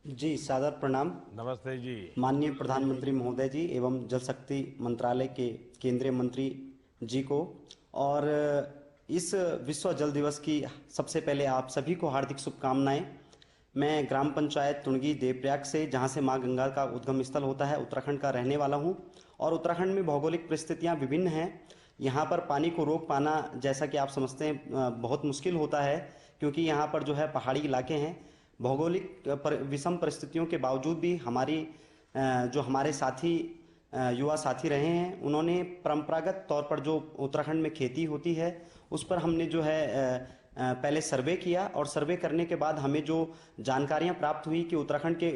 जी, सादर प्रणाम। नमस्ते जी। माननीय प्रधानमंत्री महोदय जी एवं जल शक्ति मंत्रालय के केंद्रीय मंत्री जी को और इस विश्व जल दिवस की सबसे पहले आप सभी को हार्दिक शुभकामनाएं। मैं ग्राम पंचायत तुणगी देवप्रयाग से, जहां से मां गंगा का उद्गम स्थल होता है, उत्तराखंड का रहने वाला हूं। और उत्तराखंड में भौगोलिक परिस्थितियां विभिन्न हैं। यहाँ पर पानी को रोक पाना, जैसा कि आप समझते हैं, बहुत मुश्किल होता है, क्योंकि यहाँ पर जो है पहाड़ी इलाके हैं। भौगोलिक विषम परिस्थितियों के बावजूद भी जो हमारे साथी युवा साथी रहे हैं, उन्होंने परंपरागत तौर पर जो उत्तराखंड में खेती होती है उस पर हमने जो है पहले सर्वे किया, और सर्वे करने के बाद हमें जो जानकारियां प्राप्त हुई कि उत्तराखंड के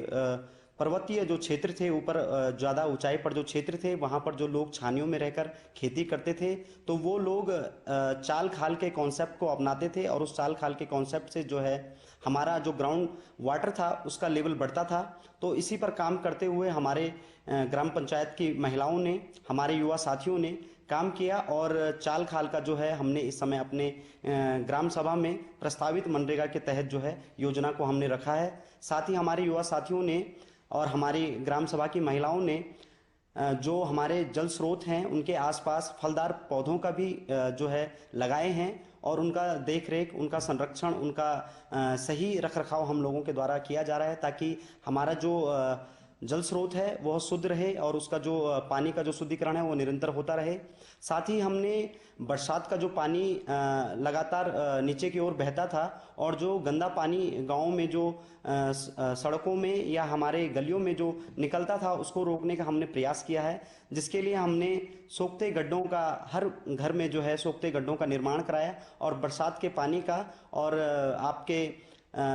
पर्वतीय जो क्षेत्र थे, ऊपर ज़्यादा ऊंचाई पर जो क्षेत्र थे, वहाँ पर जो लोग छानियों में रहकर खेती करते थे, तो वो लोग चाल खाल के कॉन्सेप्ट को अपनाते थे, और उस चाल खाल के कॉन्सेप्ट से जो है हमारा जो ग्राउंड वाटर था उसका लेवल बढ़ता था। तो इसी पर काम करते हुए हमारे ग्राम पंचायत की महिलाओं ने, हमारे युवा साथियों ने काम किया, और चाल खाल का जो है हमने इस समय अपने ग्राम सभा में प्रस्तावित मनरेगा के तहत जो है योजना को हमने रखा है। साथ ही हमारे युवा साथियों ने और हमारी ग्राम सभा की महिलाओं ने जो हमारे जल स्रोत हैं उनके आसपास फलदार पौधों का भी जो है लगाए हैं, और उनका देख रेख, उनका संरक्षण, उनका सही रख रखाव हम लोगों के द्वारा किया जा रहा है, ताकि हमारा जो जल स्रोत है वह शुद्ध रहे, और उसका जो पानी का जो शुद्धिकरण है वो निरंतर होता रहे। साथ ही हमने बरसात का जो पानी लगातार नीचे की ओर बहता था, और जो गंदा पानी गाँव में जो सड़कों में या हमारे गलियों में जो निकलता था, उसको रोकने का हमने प्रयास किया है, जिसके लिए हमने सोखते गड्ढों का, हर घर में जो है सोखते गड्ढों का निर्माण कराया, और बरसात के पानी का और आपके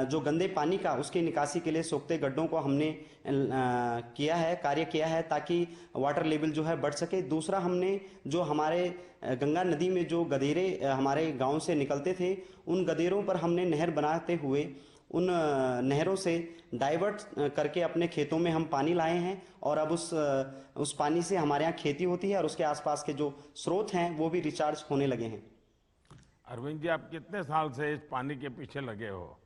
जो गंदे पानी का, उसकी निकासी के लिए सोखते गड्ढों को हमने किया है, कार्य किया है, ताकि वाटर लेवल जो है बढ़ सके। दूसरा, हमने जो हमारे गंगा नदी में जो गदेरे हमारे गांव से निकलते थे, उन गदेरों पर हमने नहर बनाते हुए उन नहरों से डाइवर्ट करके अपने खेतों में हम पानी लाए हैं, और अब उस पानी से हमारे यहाँ खेती होती है, और उसके आसपास के जो स्रोत हैं वो भी रिचार्ज होने लगे हैं। अरविंद जी, आप कितने साल से इस पानी के पीछे लगे हो?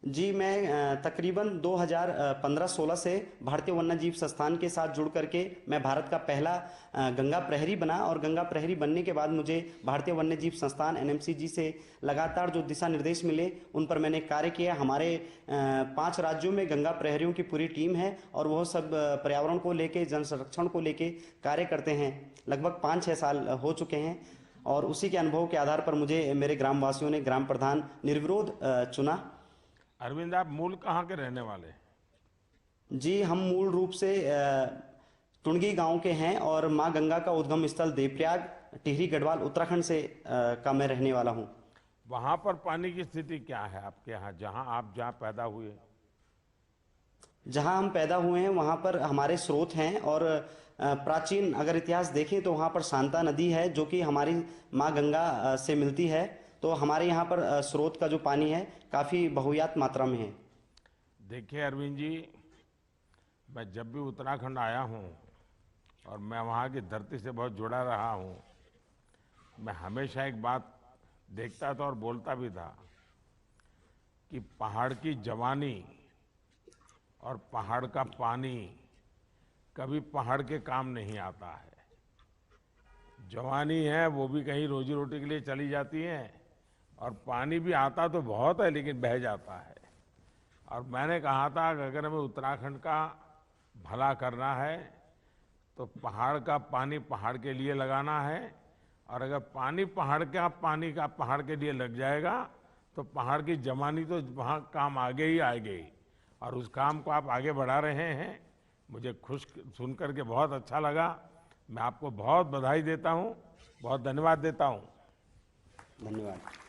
जी, मैं तकरीबन 2015-16 से भारतीय वन्यजीव संस्थान के साथ जुड़ करके मैं भारत का पहला गंगा प्रहरी बना, और गंगा प्रहरी बनने के बाद मुझे भारतीय वन्यजीव संस्थान एनएमसीजी से लगातार जो दिशा निर्देश मिले उन पर मैंने कार्य किया। हमारे 5 राज्यों में गंगा प्रहरियों की पूरी टीम है, और वह सब पर्यावरण को लेके, जन संरक्षण को लेके कार्य करते हैं। लगभग 5-6 साल हो चुके हैं, और उसी के अनुभव के आधार पर मुझे मेरे ग्रामवासियों ने ग्राम प्रधान निर्विरोध चुना। अरविंद, आप मूल कहाँ के रहने वाले हैं? जी, हम मूल रूप से टुणगी गांव के हैं, और मां गंगा का उद्गम स्थल देवप्रयाग, टिहरी गढ़वाल, उत्तराखंड से का मैं रहने वाला हूं। वहाँ पर पानी की स्थिति क्या है आपके यहाँ, जहाँ पैदा हुए? जहां हम पैदा हुए हैं वहां पर हमारे स्रोत हैं, और प्राचीन अगर इतिहास देखें तो वहां पर शांता नदी है, जो कि हमारी मां गंगा से मिलती है। तो हमारे यहाँ पर स्रोत का जो पानी है काफ़ी बहुयात मात्रा में है। देखिए अरविंद जी, मैं जब भी उत्तराखंड आया हूँ और मैं वहाँ की धरती से बहुत जुड़ा रहा हूँ, मैं हमेशा एक बात देखता था और बोलता भी था कि पहाड़ की जवानी और पहाड़ का पानी कभी पहाड़ के काम नहीं आता है। जवानी है वो भी कहीं रोजी रोटी के लिए चली जाती है, और पानी भी आता तो बहुत है लेकिन बह जाता है। और मैंने कहा था कि अगर हमें उत्तराखंड का भला करना है तो पहाड़ का पानी पहाड़ के लिए लगाना है, और अगर पानी का पहाड़ के लिए लग जाएगा तो पहाड़ की जवानी तो वहाँ काम आगे ही आएगी। और उस काम को आप आगे बढ़ा रहे हैं, मुझे खुश सुन करके बहुत अच्छा लगा। मैं आपको बहुत बधाई देता हूँ, बहुत धन्यवाद देता हूँ। धन्यवाद।